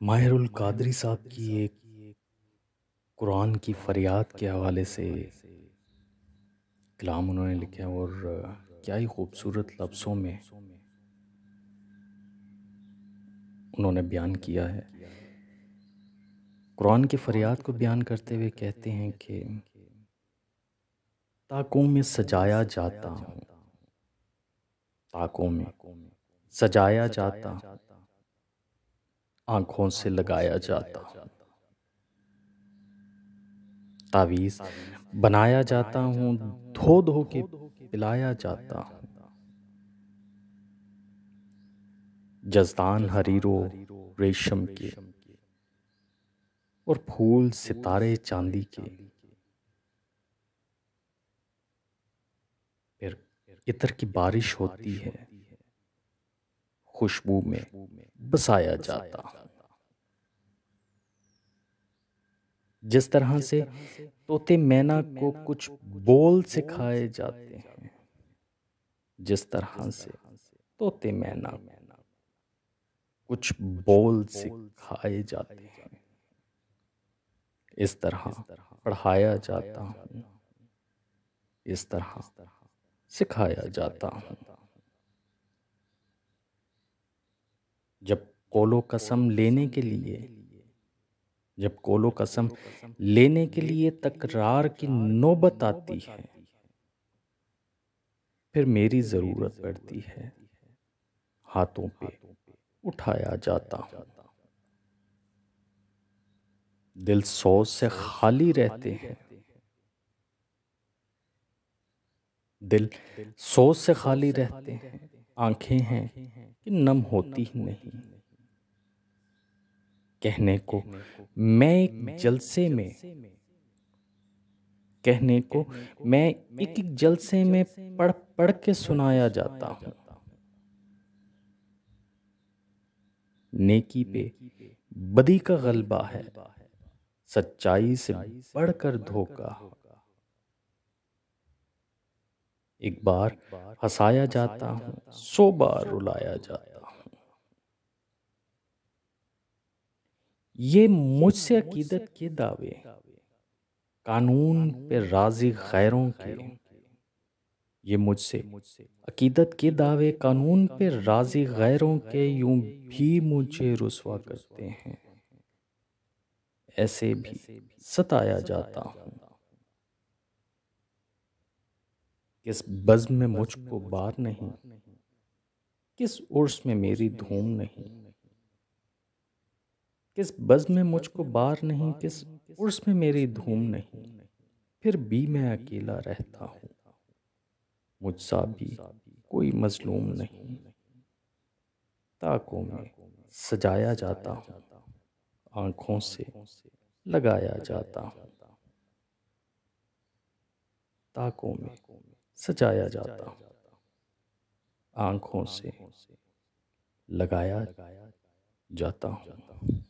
माहिरुल कादरी साहब की एक कुरान की फरियाद के हवाले से कलाम उन्होंने लिखे हैं और क्या ही खूबसूरत लफ्ज़ों में उन्होंने बयान किया है। कुरान की फरियाद को बयान करते हुए कहते हैं कि ताकों में सजाया जाता हूँ, ताकों में सजाया जाता हूँ, आँखों से लगाया जाता हूँ, तावीज़ बनाया जाता हूँ, धो धो के पिलाया जाता हूँ, जज़दान हरीरो रेशम के और फूल सितारे चांदी के, फिर इत्र की बारिश होती है, खुशबू में बसाया जाता हूँ। जिस तरह से तोते मैना को कुछ बोल सिखाए जाते हैं, जिस तरह से तोते मैना को कुछ बोल सिखाए जाते हैं, इस तरह पढ़ाया जाता हूँ, इस तरह सिखाया जाता हूँ। जब कोलो कसम लेने के लिए जब कोलो कसम लेने के लिए तकरार की नौबत आती है, फिर मेरी जरूरत पड़ती है, हाथों पे उठाया जाता हूँ। दिल सोच से खाली रहते हैं, दिल सोच से खाली रहते हैं, आंखें हैं कि नम होती ही नहीं। कहने को मैं एक जलसे में कहने को मैं एक एक जलसे में पढ़ पढ़ के सुनाया जाता हूँ। नेकी पे बदी का गलबा है, सच्चाई से बढ़कर धोखा। एक बार हंसाया जाता हूँ, 100 बार रुलाया जाता हूँ। ये मुझसे अकीदत के दावे, कानून पे राजी गैरों के। ये मुझसे अकीदत के दावे, कानून पे राजी गैरों के, यूं भी मुझे रुसवा करते हैं, ऐसे भी सताया जाता हूँ। किस बज़्म में मुझको बार नहीं, किस उर्स में मेरी धूम नहीं। किस बज़्म में मुझको बार नहीं, किस उर्स में मेरी धूम नहीं। फिर भी मैं अकेला रहता हूँ, मुझसा भी कोई मजलूम नहीं। ताकों में सजाया जाता हूँ, आंखों से लगाया जाता हूँ। ताकों में सजाया जाता हूँ, आंखों से लगाया जाता हूँ।